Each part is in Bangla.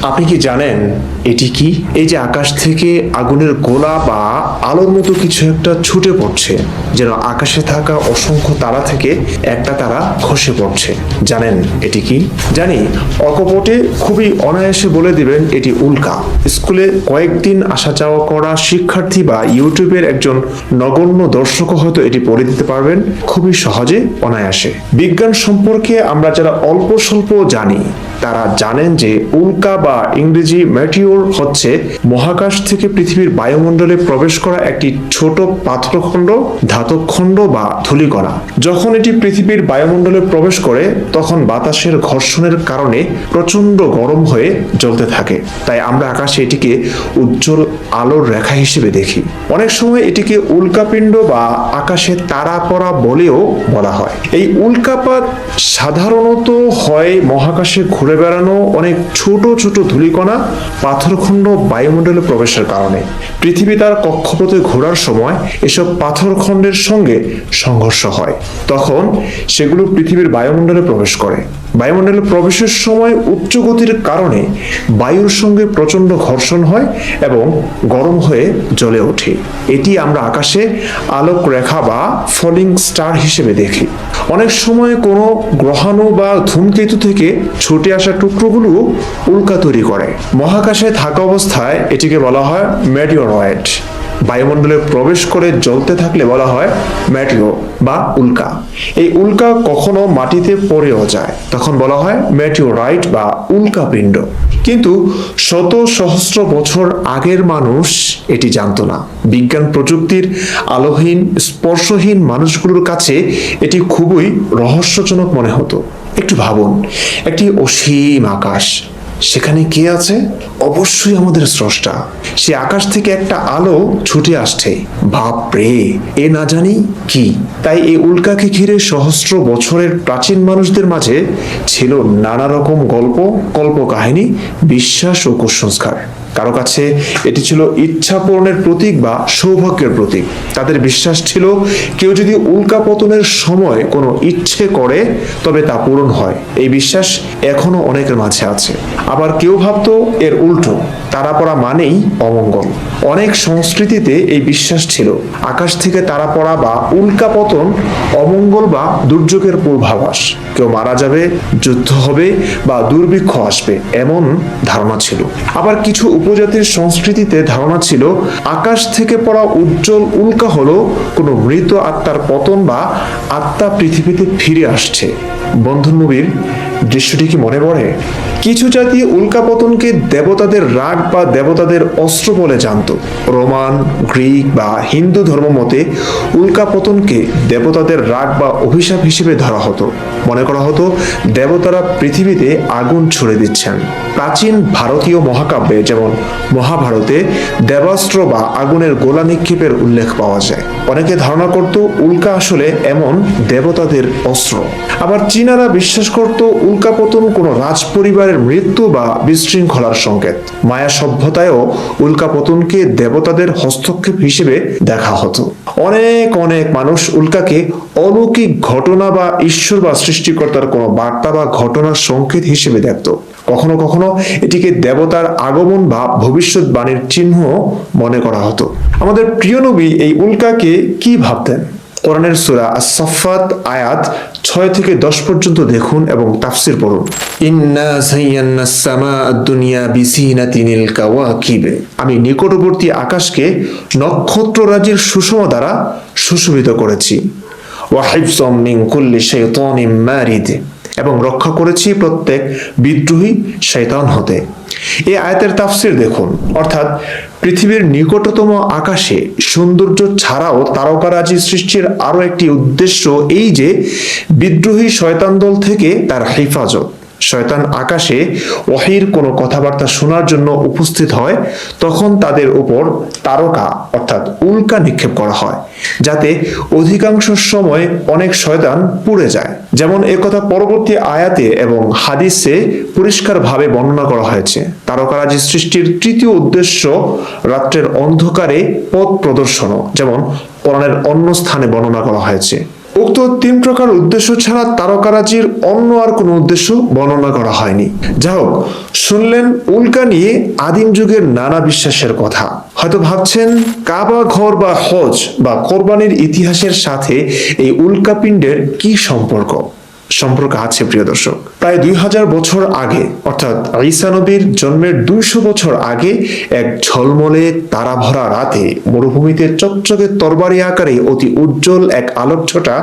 আপনি কি জানেন এটি কি? এই যে আকাশ থেকে আগুনের গোলা বা আলোর মতো কিছু একটা ছুটে পড়ছে, যেন আকাশে থাকা অসংখ্য তারা থেকে একটা তারা খসে পড়ছে। জানেন এটি কি? জানি অকপটে খুবই অনায়াসে বলে দিবেন এটি উল্কা। স্কুলে কয়েকদিন আসা যাওয়া করা শিক্ষার্থী বা ইউটিউবের একজন নগণ্য দর্শকও হয়তো এটি পড়ে দিতে পারবেন খুবই সহজে, অনায়াসে। বিজ্ঞান সম্পর্কে আমরা যারা অল্প স্বল্প জানি তারা জানেন যে উল্কা বা ইংরেজি মেটিওর হচ্ছে মহাকাশ থেকে পৃথিবীর বায়ুমণ্ডলে প্রবেশ করা একটি ছোট পাথরখণ্ড, ধাতবখণ্ড বা ধূলিকণা। যখন এটি পৃথিবীর বায়ুমণ্ডলে প্রবেশ করে তখন বাতাসের ঘর্ষণের কারণে প্রচন্ড গরম হয়ে জ্বলতে থাকে। তাই আমরা আকাশে এটিকে উজ্জ্বল আলোর রেখা হিসেবে দেখি। অনেক সময় এটিকে উল্কাপিণ্ড বা আকাশে তারা পড়া বলেও বলা হয়। এই উল্কাপাত সাধারণত হয় মহাকাশে ঘুরে বেড়ানো অনেক ছোট ছোট ধূলিকণা, পাথরখণ্ড বায়ুমণ্ডলে প্রবেশের কারণে। পৃথিবী তার কক্ষপথে ঘোরার সময় এসব পাথরখণ্ডের সঙ্গে সংঘর্ষ হয়, তখন সেগুলো পৃথিবীর বায়ুমণ্ডলে প্রবেশ করে। বায়ুমণ্ডলে প্রবেশের সময় উচ্চ গতির কারণে বায়ুর সঙ্গে প্রচন্ড ঘর্ষণ হয় এবং গরম হয়ে জ্বলে ওঠে। এটি আমরা আকাশে আলোক রেখা বা ফলিং স্টার হিসেবে দেখি। অনেক সময় কোনো গ্রহাণু বা ধূমকেতু থেকে ছুটে আসা টুকরোগুলো উল্কা তৈরি করে। মহাকাশে থাকা অবস্থায় এটিকে বলা হয় মেটিওরয়েড। বায়ুমণ্ডলে প্রবেশ করে জ্বলতে থাকলে বলা হয় মেটিও বা উল্কা। এই উল্কা কখনো মাটিতে পড়েও যায়, তখন বলা হয় মেটিওরাইট বা উল্কাপিণ্ড। কিন্তু শত সহস্র বছর আগের মানুষ এটি জানতো না। বিজ্ঞান প্রযুক্তির আলোহীন স্পর্শহীন মানুষগুলোর কাছে এটি খুবই রহস্যজনক মনে হতো। একটু ভাবুন, একটি অসীম আকাশ, সেখানে কে আছে? অবশ্যই আমাদের স্রষ্টা। সে আকাশ থেকে একটা আলো ছুটে আসছে, বাপরে, এ না জানি কি। তাই এই উল্কাকে ঘিরে সহস্র বছরের প্রাচীন মানুষদের মাঝে ছিল নানা রকম গল্প, কল্পকাহিনী, বিশ্বাস ও কুসংস্কার। কারো কাছে এটি ছিল ইচ্ছা পূরণের প্রতীক বা সৌভাগ্যের প্রতীক। তাদের বিশ্বাস ছিল কেউ যদি উল্কা পতনের সময় কোনো ইচ্ছে করে তবে তা পূরণ হয়। এই বিশ্বাস এখনো অনেকের মাঝে আছে। আবার কেউ ভাবতো এর উল্টো, তারা পড়া মানেই অমঙ্গল। অনেক সংস্কৃতিতে এই বিশ্বাস ছিল আকাশ থেকে তারা পড়া বা উল্কা পতন অমঙ্গল বা দুর্যোগের পূর্বাভাস। কেউ মারা যাবে, যুদ্ধ হবে বা দুর্ভিক্ষ আসবে, এমন ধারণা ছিল। আবার কিছু উপজাতির সংস্কৃতিতে ধারণা ছিল আকাশ থেকে পড়া উজ্জ্বল উল্কা হলো কোনো মৃত আত্মার পতন বা আত্মা পৃথিবীতে ফিরে আসছে। বন্ধন মুভির দৃশ্যটি কি মনে পড়ে? কিছু জাতি উল্কাপতনকে দেবতাদের রাগ বা দেবতাদের অস্ত্র বলে জানত। রোমান, গ্রিক বা হিন্দু ধর্ম মতে উল্কাপতনকে দেবতাদের রাগ বা অভিশাপ হিসেবে ধরা হতো। মনে করা হতো দেবতারা পৃথিবীতে আগুন ছুড়ে দিচ্ছেন। প্রাচীন ভারতীয় মহাকাব্যে যেমন মহাভারতে দেবাস্ত্র বা আগুনের গোলা নিক্ষেপের উল্লেখ পাওয়া যায়। অনেকে ধারণা করত উল্কা আসলে এমন দেবতাদের অস্ত্র। আবার চীনারা বিশ্বাস করত উল্কাপতন কোনো রাজ পরিবারের মৃত্যু বা বিশৃঙ্খলার সংকেত। মায়া সভ্যতায়ও উল্কাপতনকে দেবতাদের হস্তক্ষেপ হিসেবে দেখা হতো। অনেক অনেক মানুষ উল্কাকে অলৌকিক ঘটনা বা ঈশ্বর বা সৃষ্টিকর্তার কোনো বার্তা বা ঘটনার সংকেত হিসেবে দেখত। কখনো কখনো এটিকে দেবতার আগমন বা ভবিষ্যৎবাণীর চিহ্ন মনে করা হতো। আমাদের প্রিয় নবী এই উল্কাকে কি ভাবতেন? কোরআনের সূরা আস-সাফফাত আয়াত 6 থেকে 10 পর্যন্ত দেখুন এবং তাফসীর পড়ুন। ইন্না যায়্যানাস সামাআ আদ-দুনিয়া বিজিনাতিনিল কাওয়াকিব। আমি নিকটবর্তী আকাশকে নক্ষত্ররাজির সুষমা দ্বারা সুশোভিত করেছি। ওয়া হিফযাম মিন কুল্লি শাইতানিম মারিদ। এবং রক্ষা করেছি প্রত্যেক বিদ্রোহী শয়তান হতে। এই আয়াতের তাফসীর দেখুন। অর্থাৎ পৃথিবীর নিকটতম আকাশে সৌন্দর্য ছাড়াও তারকারাজি সৃষ্টির আরো একটি উদ্দেশ্য এই যে বিদ্রোহী শয়তান দল থেকে তার হেফাজত। শয়তান আকাশে ওহীর কোনো কথাবার্তা শোনার জন্য উপস্থিত হয়, তখন তাদের উপর তারকা অর্থাৎ উল্কা নিক্ষেপ করা হয়, যাতে অধিকাংশ সময় অনেক শয়তান পুড়ে যায়। যেমন একথা পরবর্তী আয়াতে এবং হাদিসে পরিষ্কারভাবে বর্ণনা করা হয়েছে। তারকারাজি সৃষ্টির তৃতীয় উদ্দেশ্য রাত্রের অন্ধকারে পথ প্রদর্শন, যেমন কোরআনের অন্য স্থানে বর্ণনা করা হয়েছে। উক্ত 3 প্রকার উদ্দেশ্য ছাড়া তারকারাজির অন্য আর কোনো উদ্দেশ্য বর্ণনা করা হয়নি। যা হোক, শুনলেন উল্কা নিয়ে আদিম যুগের নানা বিশ্বাসের কথা। হয়তো ভাবছেন কাবা ঘর বা হজ বা কোরবানির ইতিহাসের সাথে এই উল্কাপিণ্ডের কি সম্পর্ক আছে প্রিয় দর্শক। প্রায় 2000 বছর আগে, অর্থাৎ ঈসা নবীর জন্মের 200 বছর আগে এক ঝলমলে তারা ভরা রাতে মরুভূমিতে চকচকে তরবারি আকারে অতি উজ্জ্বল এক আলোকছটা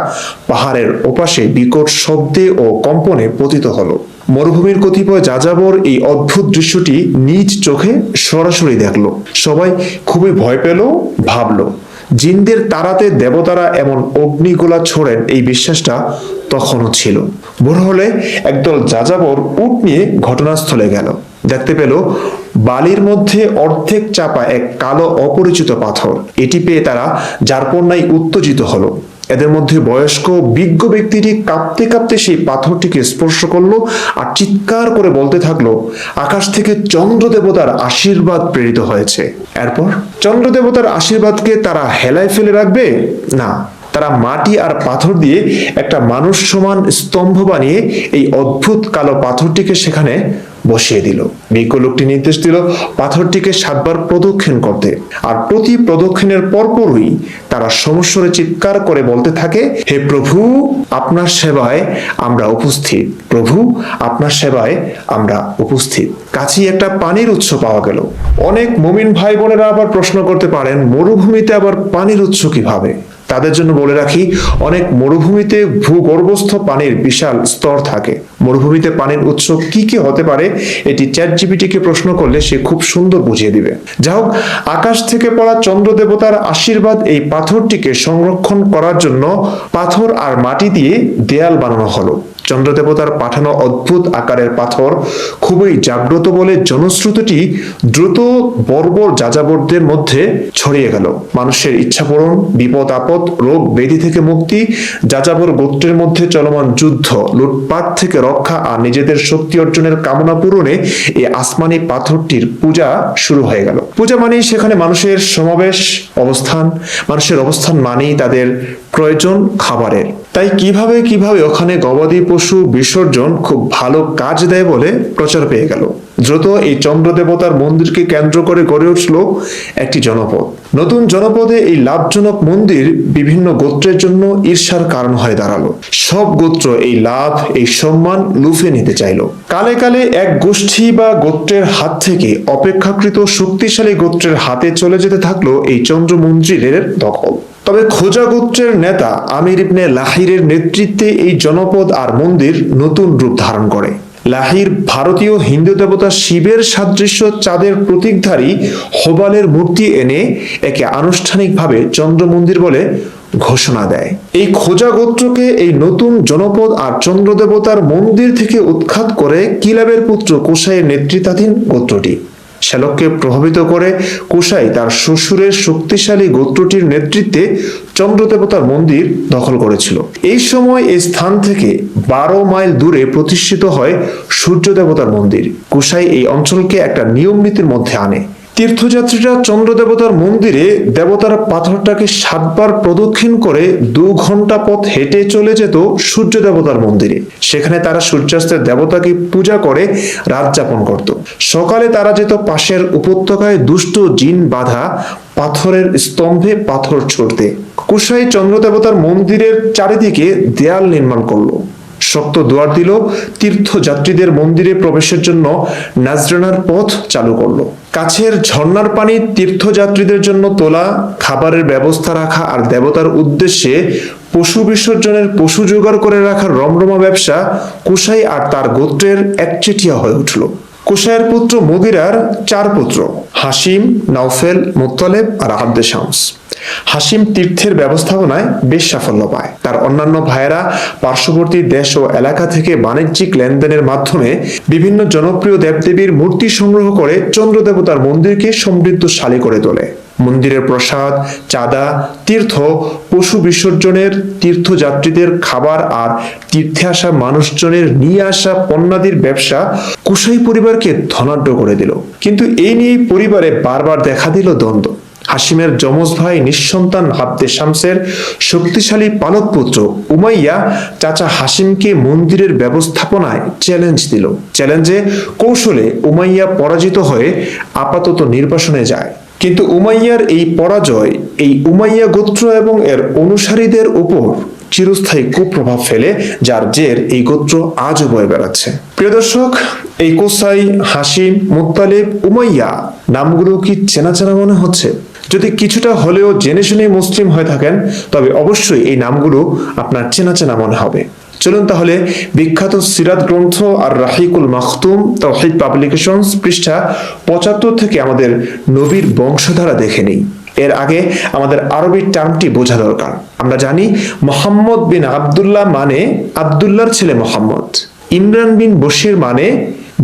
পাহাড়ের ওপাশে বিকট শব্দে ও কম্পনে পতিত হলো। মরুভূমির কতিপয় যাযাবর এই অদ্ভুত দৃশ্যটি নিজ চোখে সরাসরি দেখলো। সবাই খুবই ভয় পেল, ভাবলো জিনদের তাড়াতে দেবতারা এমন অগ্নিগোলা ছোড়েন, এই বিশ্বাসটা তখনও ছিল। ভোর হলে একদল যাযাবর উট নিয়ে ঘটনাস্থলে গেল। দেখতে পেল বালির মধ্যে অর্ধেক চাপা এক কালো অপরিচিত পাথর। এটি পেয়ে তারা যারপরনাই উত্তেজিত হলো। এদের মধ্যে বয়স্ক বিজ্ঞ ব্যক্তিটি কাঁপতে কাঁপতে সেই পাথরটিকে স্পর্শ করলো আর চিৎকার করে বলতে থাকলো, আকাশ থেকে চন্দ্র দেবতার আশীর্বাদ প্রেরিত হয়েছে। এরপর চন্দ্র দেবতার আশীর্বাদকে তারা হেলায় ফেলে রাখবে না, তারা মাটি আর পাথর দিয়ে একটা মানুষ সমান স্তম্ভ বানিয়ে এই অদ্ভুত কালো পাথরটিকে সেখানে বসিয়ে দিল। বিজ্ঞ লোকটি নির্দেশ দিল পাথরটিকে 7 বার প্রদক্ষিণ করতে, আর প্রতি প্রদক্ষিণের পরপরই তারা সমস্বরে চিৎকার করে বলতে থাকে, হে প্রভু, আপনার সেবায় আমরা উপস্থিত, প্রভু, আপনার সেবায় আমরা উপস্থিত। কাছেই একটা পানির উৎস পাওয়া গেল। অনেক মুমিন ভাই বোনেরা আবার প্রশ্ন করতে পারেন, মরুভূমিতে আবার পানির উৎস কিভাবে? তাদের জন্য বলে রাখি, অনেক মরুভূমিতে ভূগর্ভস্থ পানির বিশাল স্তর থাকে। মরুভূমিতে পানির উৎস কি কি হতে পারে এটি চ্যাটজিপিটিকে প্রশ্ন করলে সে খুব সুন্দর বুঝিয়ে দিবে। যা হোক, আকাশ থেকে পড়া চন্দ্র দেবতার আশীর্বাদ এই পাথরটিকে সংরক্ষণ করার জন্য পাথর আর মাটি দিয়ে দেয়াল বানানো হলো। চন্দ্র দেবতার পাঠানো অদ্ভুত আকারের পাথর খুবই জাগ্রত বলে জনশ্রুতিটি দ্রুত বর্বর যাযাবরদের মধ্যে ছড়িয়ে গেল। মানুষের ইচ্ছা পূরণ, বিপদ আপদ, রোগ ব্যাধি থেকে মুক্তি, যাযাবর গোত্রের মধ্যে চলমান যুদ্ধ, লুটপাট থেকে রক্ষা আর নিজেদের শক্তি অর্জনের কামনা পূরণে এই আসমানি পাথরটির পূজা শুরু হয়ে গেল। পূজা মানেই সেখানে মানুষের সমাবেশ, অবস্থান। মানুষের অবস্থান মানেই তাদের প্রয়োজন খাবারের। তাই কিভাবে ওখানে গবাদি পশু বিসর্জন খুব ভালো কাজ দেয় বলে প্রচার পেয়ে গেল। দ্রুত এই চন্দ্র দেবতার মন্দিরকে কেন্দ্র করে গড়ে উঠল একটি জনপদ। নতুন জনপদে এই লাভজনক মন্দির বিভিন্ন গোত্রের জন্য ঈর্ষার কারণ হয়ে দাঁড়ালো। সব গোত্র এই লাভ, এই সম্মান লুফে নিতে চাইল। কালে কালে এক গোষ্ঠী বা গোত্রের হাত থেকে অপেক্ষাকৃত শক্তিশালী গোত্রের হাতে চলে যেতে থাকলো এই চন্দ্র মন্দিরের দখল। তবে খোজা গোত্রের নেতা আমির ইবনে লাহিরের নেতৃত্বে এই জনপদ আর মন্দির নতুন রূপ ধারণ করে। লাহির ভারতীয় হিন্দু দেবতা শিবের সাদৃশ্য চাঁদের প্রতীকধারী হোবালের মূর্তি এনে একে আনুষ্ঠানিকভাবে চন্দ্র মন্দির বলে ঘোষণা দেয়। এই খোজা গোত্রকে এই নতুন জনপদ আর চন্দ্র দেবতার মন্দির থেকে উৎখাত করে কিলাবের পুত্র কুশাইয়ের নেতৃত্বাধীন গোত্রটি। শ্যালককে প্রভাবিত করে কুশাই তার শ্বশুরের শক্তিশালী গোত্রটির নেতৃত্বে চন্দ্র দেবতার মন্দির দখল করেছিল। এই সময় এই স্থান থেকে 12 মাইল দূরে প্রতিষ্ঠিত হয় সূর্য দেবতার মন্দির। কুশাই এই অঞ্চলকে একটা নিয়ম নীতির মধ্যে আনে। তীর্থযাত্রীরা চন্দ্র দেবতার মন্দিরে দেবতার পাথরটাকে 7 বার প্রদক্ষিণ করে 2 ঘন্টা পথ হেঁটে চলে যেত সূর্য দেবতার মন্দিরে। সেখানে তারা সূর্যাস্তের দেবতাকে পূজা করে রাত যাপন করত। সকালে তারা যেত পাশের উপত্যকায় দুষ্ট জিন বাঁধা পাথরের স্তম্ভে পাথর ছুড়তে। কুশাই চন্দ্র দেবতার মন্দিরের চারিদিকে দেয়াল নির্মাণ করলো, শক্ত দুয়ার দিল, তীর্থযাত্রীদের মন্দিরে প্রবেশের জন্য নাজরানার পথ চালু করলো। কাছের ঝর্ণার পানি তীর্থযাত্রীদের জন্য তোলা, খাবারের ব্যবস্থা রাখা আর দেবতার উদ্দেশ্যে পশু বিসর্জনের পশু জোগাড় করে রাখার রমরমা ব্যবসা কুশাই আর তার গোত্রের একচেটিয়া হয়ে উঠল। কুশাইয়ের পুত্র মুগিরার 4 পুত্র, হাসিম, নাউফেল, মুত্তালেব আর আব্দে শামস। হাসিম তীর্থের ব্যবস্থাপনায় বেশ সাফল্য পায়। তার অন্যান্য ভাইয়েরা পার্শ্ববর্তী দেশ ও এলাকা থেকে বাণিজ্যিক লেনদেনের মাধ্যমে বিভিন্ন জনপ্রিয় দেবদেবীর মূর্তি সংগ্রহ করে চন্দ্র দেবতার মন্দিরকে সমৃদ্ধশালী করে তোলে। মন্দিরের প্রসাদ, চাঁদা, তীর্থ, পশু বিসর্জনের, তীর্থযাত্রীদের খাবার আর তীর্থে আসা মানুষজনের নিয়ে আসা পণ্যাদির ব্যবসা কুশাই পরিবারকে ধনাঢ্য করে দিল। কিন্তু এই নিয়ে পরিবারে বারবার দেখা দিল দ্বন্দ্ব। হাশিমের যমজ ভাই নিঃসন্তান আব্দে শামসের শক্তিশালী পালক পুত্র উমাইয়া চাচা হাশিমকে মন্দিরের ব্যবস্থাপনায় চ্যালেঞ্জ দিল। চ্যালেঞ্জে কৌশলে উমাইয়া পরাজিত হয়ে আপাতত নির্বাসনে যায়। কিন্তু উমাইয়ার এই পরাজয় এই উমাইয়া গোত্র এবং এর অনুসারীদের উপর চিরস্থায়ী কুপ্রভাব ফেলে, যার জের এই গোত্র আজও বয়ে বেড়াচ্ছে। প্রিয় দর্শক, এই কোসাই, হাশিম, মুত্তালিব, উমাইয়া নামগুলো কি চেনা চেনা মনে হচ্ছে? যদি কিছুটা হলেও জেনে শুনে মুসলিম হয়ে থাকেন তবে অবশ্যই এই নামগুলো আপনার চেনা চেনা মনে হবে। চলুন তাহলে বিখ্যাত সিরাত গ্রন্থ আর রাহিকুল মাখতুম তাওহীদ পাবলিকেশনস পৃষ্ঠা 75 থেকে আমাদের নবীর বংশধারা দেখে নিই। এর আগে আমাদের আরবি টার্মটি বোঝা দরকার। আমরা জানি মোহাম্মদ বিন আব্দুল্লাহ মানে আব্দুল্লাহর ছেলে মোহাম্মদ। ইমরান বিন বশির মানে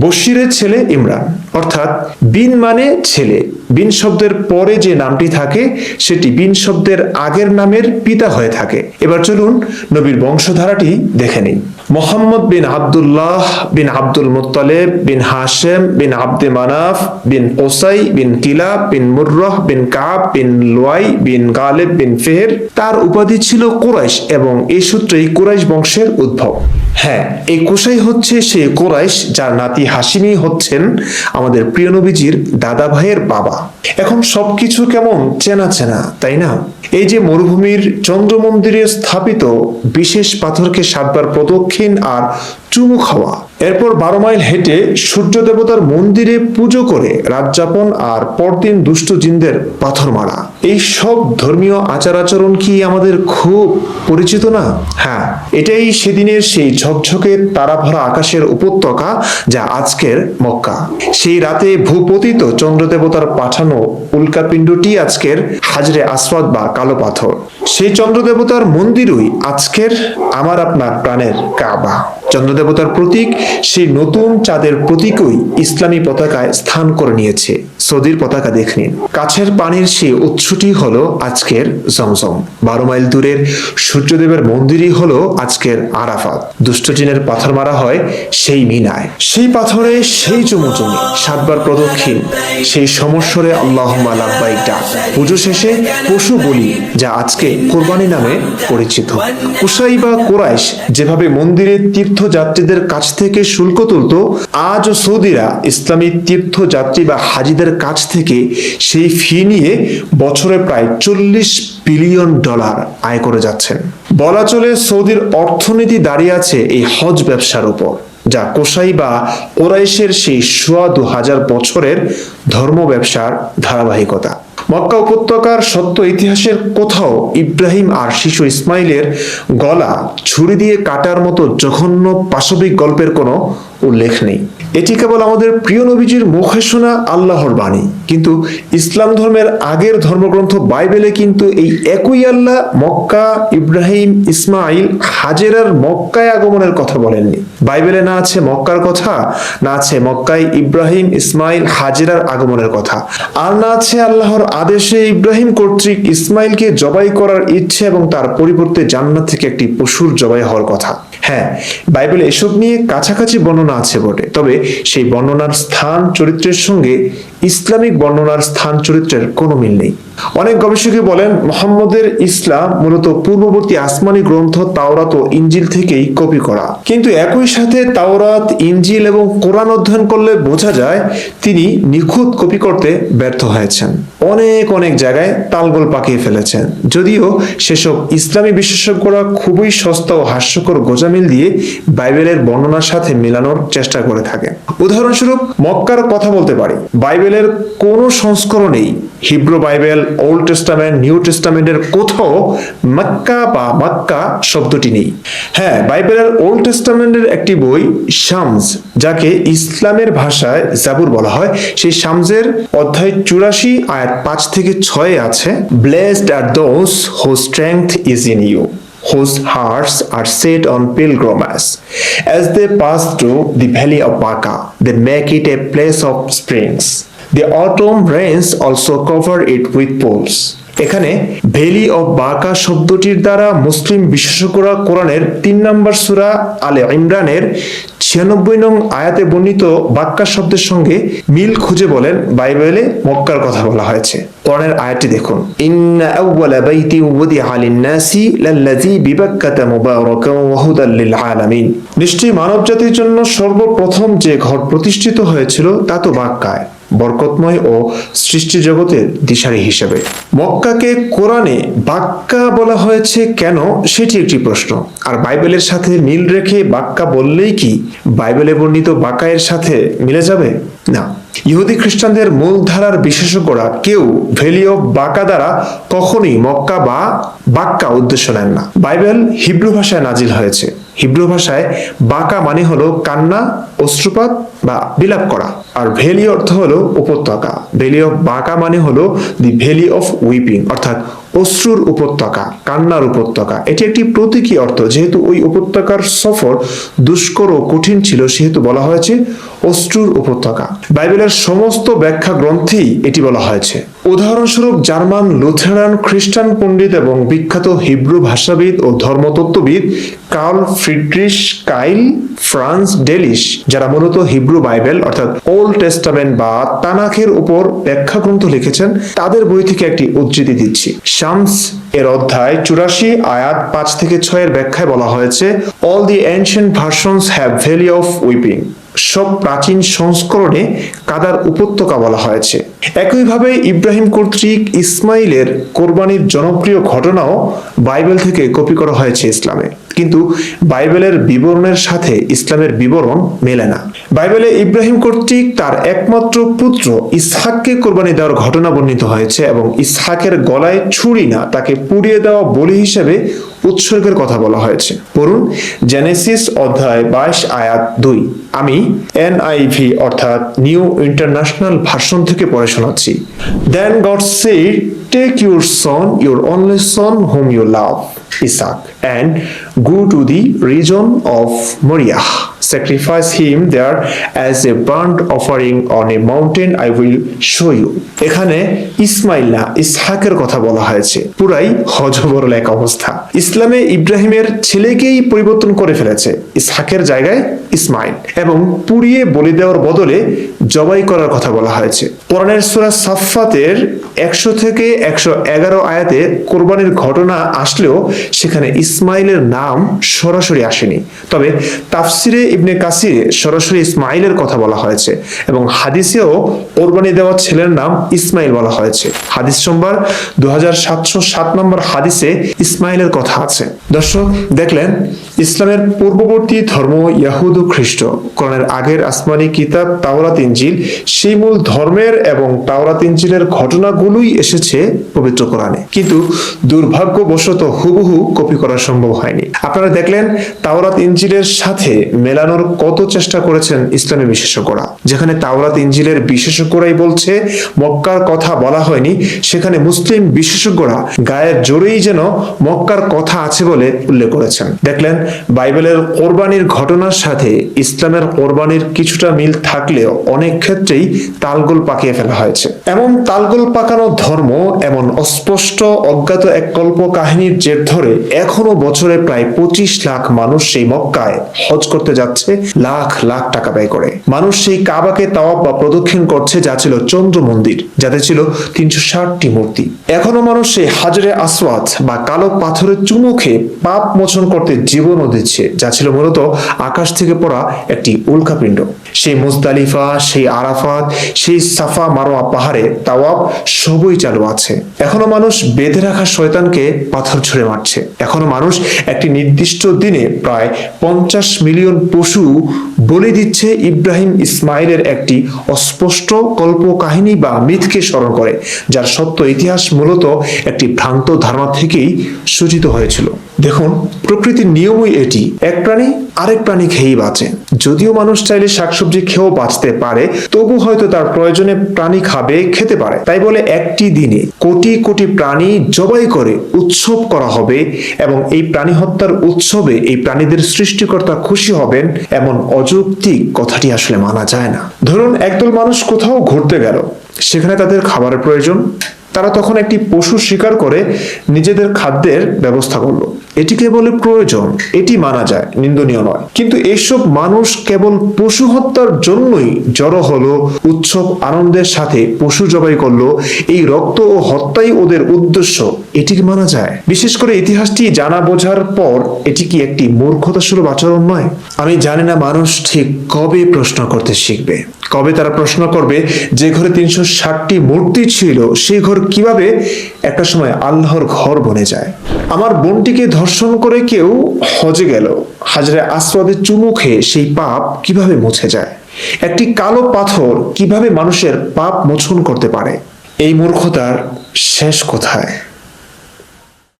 বশিরের ছেলে ইমরান, অর্থাৎ বিন মানে ছেলে। বিন শব্দের পরে যে নামটি থাকে সেটি বিন শব্দের আগের নামের পিতা হয়ে থাকে। এবার চলুন নবীর বংশধারাটি দেখে নিই। মোহাম্মদ বিন আব্দুল্লাহ বিন আব্দুল মুত্তালিব বিন হাশেম বিন আব্দে মানাফ বিন কোসাই বিন কিলাব বিন মুররাহ বিন কাব বিন লুয়াই বিন গালিব বিন ফেহের। তার উপাধি ছিল কুরাইশ এবং এই সূত্রেই কুরাইশ বংশের উদ্ভব। হ্যাঁ, এই কোসাই হচ্ছে সেই কুরাইশ যার নাতি হাশিমি হচ্ছেন আমাদের প্রিয় নবীজির দাদা ভাইয়ের বাবা। এখন সবকিছু কেমন চেনা চেনা, তাই না? এই যে মরুভূমির চন্দ্র মন্দিরে স্থাপিত বিশেষ পাথরকে 7 বার প্রদক্ষিণ আর চুমু খাওয়া, এরপর 12 মাইল হেঁটে সূর্য দেবতার মন্দিরে পুজো করে রাত যাপন আর পরদিন দুষ্ট জিনদের পাথর মারা, এই সব ধর্মীয় আচার আচরণ কি আমাদের খুব পরিচিত না? হ্যাঁ, এটাই সেদিনের সেই ঝকঝকে তারা ভরা আকাশের উপত্যকা যা আজকের মক্কা। সেই রাতে ভূপতিত চন্দ্র দেবতার পাঠানো উল্কাপিণ্ডটি আজকের হাজরে আসওয়াদ বা কালো পাথর। সেই চন্দ্র দেবতার মন্দিরই আজকের আমার আপনার প্রাণের কাবা। চন্দ্রদেবতার প্রতীক সেই নতুন চাঁদের প্রতীকই ইসলামী পতাকায় স্থান করে নিয়েছে। সৌদির পতাকা দেখে নিন। কাছের পানির সেই উৎসটি হলো আজকের জমজম। 12 মাইল দূরের সূর্যদেবের মন্দিরই হলো আজকের আরাফাত। দুষ্টজিনের পাথর মারা হয় সেই মিনায়। সেই পাথরে সেই চুমুচুমি, 7 বার প্রদক্ষিণ, সেই সমস্বরে আল্লাহুম্মা লাব্বাইক ডাক, পুজো শেষে পশু বলি যা আজকে কোরবানি নামে পরিচিত। কুসাই বা কুরাইশ যেভাবে মন্দিরে তীর্থযাত্রীদের কাছ থেকে শুল্ক তুলত, আজও সৌদিরা ইসলামী তীর্থযাত্রী বা হাজিদের কাছ থেকে সেই ফি নিয়ে বছরে প্রায় $40 বিলিয়ন আয় করে যাচ্ছেন। বলা চলে সৌদির অর্থনীতি দাঁড়িয়ে আছে এই হজ ব্যবসার উপর, যা কোসাই বা কুরাইশের সেই 2000 বছরের ধর্ম ব্যবসার ধারাবাহিকতা। মক্কা উপত্যকার সত্য ইতিহাসের কোথাও ইব্রাহিম আর শিশু ইসমাইলের গলা ছুরি দিয়ে কাটার মতো জঘন্য পাশবিক গল্পের কোনো উল্লেখ নেই। এটি কেবল আমাদের প্রিয় নবীজির মুখে শোনা আল্লাহর বাণী। কিন্তু ইসলাম ধর্মের আগের ধর্মগ্রন্থ বাইবেলে কিন্তু এই একই আল্লাহ মক্কা, ইব্রাহিম, ইসমাইল, হাজেরার মক্কায় আগমনের কথা বলেননি। বাইবেলে না আছে মক্কার কথা, না আছে মক্কায় ইব্রাহিম, ইসমাইল, হাজেরার আগমনের কথা, আর না আছে আল্লাহর আদেশে ইব্রাহিম কর্তৃক ইসমাইলকে জবাই করার ইচ্ছে এবং তার পরিবর্তে জান্নাত থেকে একটি পশুর জবাই হওয়ার কথা। হ্যাঁ, বাইবেলে এসব নিয়ে কাছাকাছি বর্ণনা আছে বটে, তবে সেই বর্ণনার স্থান চরিত্রের সঙ্গে ইসলামিক বর্ণনার স্থান চরিত্রের কোনো মিল নেই। অনেক গবেষকই বলেন মুহাম্মদের ইসলাম মূলত পূর্ববর্তী আসমানি গ্রন্থ তাওরাত ও ইনজিল থেকেই কপি করা। কিন্তু একই সাথে তাওরাত, ইনজিল এবং কোরআন অধ্যয়ন করলে বোঝা যায় তিনি নিখুঁত কপি করতে ব্যর্থ হয়েছেন। অনেক জায়গায় তালগোল পাকিয়ে ফেলেছেন। যদিও সেসব ইসলামী বিশেষজ্ঞরা খুবই সস্তা ও হাস্যকর গোজামিল দিয়ে বাইবেলের বর্ণনার সাথে মেলানোর চেষ্টা করে থাকে। উদাহরণস্বরূপ মক্কার কথা বলতে পারি। বাইবেলের কোনো সংস্করণেই, Hebrew Bible, old testament, new টেস্টামেন্টের কোথাও মক্কা বা মক্কা শব্দটি নেই। হ্যাঁ, বাইবেলের ওল্ড টেস্টামেন্টের একটি বই শামস, যাকে ইসলামের ভাষায় জাবুর বলা হয়, সেই শামসের অধ্যায় 84 আয়াত 5 থেকে 6 আছে, blessed are those whose strength is in you, whose hearts are set on pilgrimage. As they pass through the valley of Baca, they make it a place of springs. The autumn rains also cover it with pools. এখানে ভ্যালি অফ বাকা শব্দটির দ্বারা মুসলিম বিশেষজ্ঞরা কোরআনের 3 নম্বর সূরা আলে ইমরানের 96 নং আয়াতে বর্ণিত বাক্কা শব্দের সঙ্গে মিল খুঁজে বলেন বাইবেলে মক্কার কথা বলা হয়েছে। কোরআনের আয়াতটি দেখুন, ইন্না আউওয়ালা বাইতি উদিআ লিন-নাসি লাল্লাযী বিবাক্কাতা মুবারাকান ওয়া হুদাল লিল আলামিন। নিশ্চয়ই মানবজাতির জন্য সর্বপ্রথম যে ঘর প্রতিষ্ঠিত হয়েছিল তা তো বাক্কায়, বরকতময় ও সৃষ্টি জগতের দিশারি হিসেবে। মক্কাকে কোরআনে বাক্কা বলা হয়েছে কেন, সেটি একটি প্রশ্ন। আর বাইবেলের সাথে মিল রেখে বাক্কা বললেই কি বাইবেলে বর্ণিত বাকায়ের সাথে মিলে যাবে? না। ইহুদি খ্রিস্টানদের মূলধারার বিশেষজ্ঞরা কেউ ভ্যালি অফ বাকা দ্বারা কখনোই মক্কা বা বাক্কা উদ্দেশ্য নেন না। বাইবেল হিব্রু ভাষায় নাজিল হয়েছে। হিব্রু ভাষায় বাকা মানে হলো কান্না, অশ্রুপাত বা বিলাপ করা, আর ভ্যালি অর্থ হলো উপত্যকা। ভ্যালি অফ বাকা মানে হলো দি ভ্যালি অফ উইপিং, অর্থাৎ অশ্রুর উপত্যকা, কান্নার উপত্যকা। এটি একটি প্রতীকী অর্থ। যেহেতু ওই উপত্যকার সফর দুষ্কর ও কঠিন ছিল, সেহেতু বলা হয়েছে অশ্রুর উপত্যকা। বাইবেলের সমস্ত ব্যাখ্যা গ্রন্থেই এটি বলা হয়েছে। উদাহরণস্বরূপ জার্মান লুথেরান খ্রিস্টান পণ্ডিত এবং বিখ্যাত হিব্রু ভাষাবিদ ও ধর্মতত্ত্ববিদ কার্ল ফ্রিডরিশ কাইল ফ্রান্স ডেলিশ, যারা মূলত হিব্রু বাইবেল অর্থাৎ ওল্ড টেস্টামেন্ট বা তানাখের উপর ব্যাখ্যা গ্রন্থ লিখেছেন, তাদের বই থেকে একটি উদ্ধৃতি দিচ্ছি। শামস এর অধ্যায় 84 আয়াত 5 থেকে 6 এর ব্যাখ্যায় বলা হয়েছে, all the ancient versions have valley of weeping. সব প্রাচীন সংস্করণে কাদার উপত্যকা বলা হয়েছে। একইভাবে ইব্রাহিম কর্তৃক ইসমাইলের কোরবানির জনপ্রিয় ঘটনাও বাইবেল থেকে কপি করা হয়েছে ইসলামে, কিন্তু বাইবেলের বিবরণের সাথে ইসলামের বিবরণ মেলে না। বাইবেলে ইব্রাহিম কর্তৃক তার একমাত্র পুত্র ইসহাককে কোরবানি দেওয়ার ঘটনা বর্ণিত হয়েছে এবং ইসহাকের গলায় ছুরি না, তাকে পুড়িয়ে দেওয়া বলি হিসেবে উৎসর্গের কথা বলা হয়েছে। পড়ুন জেনেসিস অধ্যায় 22 আয়াত 2। আমি NIV অর্থাৎ নিউ ইন্টারন্যাশনাল ভার্সন থেকে পড়ে শোনাচ্ছি। Then God said, take your son, your only son whom you love, Isaac, and go to the region of Moriah. Sacrifice him there as a burnt offering on a mountain I will show you. এখানে ইসমাইল না ইসহাকের কথা বলা হয়েছে। পুরাই হযবরল এক অবস্থা। ইসলামে ইব্রাহিমের ছেলেকেই পরিবর্তন করে ফেলেছে, ইসহাকের জায়গায় ইসমাইল, এবং পুড়িয়ে বলি দেওয়ার বদলে জবাই করার কথা বলা হয়েছে। কোরআনের সূরা সাফফাতের 100 থেকে 111 আয়াতে কোরবানির ঘটনা আসলেও সেখানে ইসমাইলের নাম সরাসরি আসেনি। তবে তাফসিরে ইবনে কাসিরে সরাসরি ইসমাইলের কথা বলা হয়েছে এবং হাদিসেও কোরবানি দেওয়া ছেলের নাম ইসমাইল বলা হয়েছে। হাদিস নম্বর 2707 নম্বর হাদিসে ইসমাইলের কথা আছে। দর্শক দেখলেন, ইসলামের পূর্ববর্তী ধর্ম ইয়াহুদ ও খ্রিস্ট, কোরআনের আগের আসমানি কিতাব তাওরাত ইনজিল, সেই মূল ধর্মের এবং তাওরাত ইনজিলের ঘটনাগুলোই এসেছে পবিত্র কোরআনে, কিন্তু দুর্ভাগ্যবশত হুবহু কপি করা সম্ভব হয়নি। আপনারা দেখলেন তাওরাত ইনজিলের সাথে মেলানোর কত চেষ্টা করেছেন ইসলামী বিশেষজ্ঞরা। যেখানে তাওরাত ইনজিলের বিশেষজ্ঞরাই বলছে মক্কার কথা বলা হয়নি, সেখানে মুসলিম বিশেষজ্ঞরা গায়ের জোরেই যেন মক্কার কথা আছে বলে উল্লেখ করেছেন। দেখলেন বাইবেলের কোরবানির ঘটনার সাথে ইসলামের কোরবানির কিছুটা মিল থাকলেও অনেক ক্ষেত্রেই তালগোল পাকিয়ে ফেলা হয়েছে। এমন তালগোল পাকানো ধর্ম, এমন অস্পষ্ট অজ্ঞাত এক কল্প কাহিনীর জের ধরে এখনো বছরে প্রায় 25 লাখ মানুষ সেই মক্কায় হজ করতে যাচ্ছে, লাখ লাখ টাকা ব্যয় করে। মানুষ সেই কাবাকে তাওয়াফ বা প্রদক্ষিণ করছে, যা ছিল চন্দ্র মন্দির, যাতে ছিল 360টি মূর্তি। এখনো মানুষ সেই হাজরে আসওয়াদ বা কালো পাথরের চুমু খেয়ে পাপ মোচন করতে জীবনও দিচ্ছে, যা ছিল মূলত আকাশ থেকে পড়া একটি উল্কাপিণ্ড। সেই মুজদালিফা, সেই আরাফাত, সেই সাফা মারোয়া পাহাড়ে তাওয়াফ সবই চালু আছে। এখনো মানুষ বেঁধে রাখা শয়তানকে পাথর ছুঁড়ে মারছে। এখনো মানুষ একটি নির্দিষ্ট দিনে প্রায় 50 মিলিয়ন পশু বলি দিচ্ছে ইব্রাহিম ইসমাইলের একটি অস্পষ্ট কল্প কাহিনী বা মিথকে স্মরণ করে, যার সত্য ইতিহাস মূলত একটি ভ্রান্ত ধারণা থেকেই সূচিত হয়েছিল। দেখুন, প্রকৃতির নিয়মই এটি, এক প্রাণী আরেক প্রাণী খেয়েই বাঁচে। যদিও মানুষ চাইলে শাকসবজি খেয়েও বাঁচতে পারে, তবু হয়তো তার প্রয়োজনে প্রাণী খাবে, খেতে পারে। তাই বলে একটি দিনে কোটি কোটি প্রাণী জবাই করে উৎসব করা হবে এবং এই প্রাণী হত্যার উৎসবে এই প্রাণীদের সৃষ্টিকর্তা খুশি হবেন, এমন অযৌক্তিক কথাটি আসলে মানা যায় না। ধরুন একদল মানুষ কোথাও ঘুরতে গেল, সেখানে তাদের খাবারের প্রয়োজন, তারা তখন একটি পশু শিকার করে নিজেদের খাদ্যের ব্যবস্থা করলো। এটিকে বলে প্রয়োজন, এটি মানা যায়, নিন্দনীয় নয়। কিন্তু এইসব মানুষ কেবল পশু হত্যার জন্যই জড়ো হলো, উৎসব আনন্দের সাথে পশু জবাই করলো, এই রক্ত ও হত্যাই ওদের উদ্দেশ্য, এটি কি মানা যায়? বিশেষ করে ইতিহাসটি জানা বোঝার পর এটি কি একটি মূর্খতাসুলভ আচরণ নয়? আমি জানি না মানুষ ঠিক কবে প্রশ্ন করতে শিখবে, কবে তারা প্রশ্ন করবে যে ঘরে 360টি মূর্তি ছিল সেই ঘর কিভাবে একটা সময় আল্লাহর ঘর বনে যায়। আমার বোনটিকে ধর্ষণ করে কেউ হজে গেল, হাজরে আসওয়াদে চুমু খেয়ে সেই পাপ কিভাবে মুছে যায়? একটি কালো পাথর কিভাবে মানুষের পাপ মোচন করতে পারে? এই মূর্খতার শেষ কোথায়?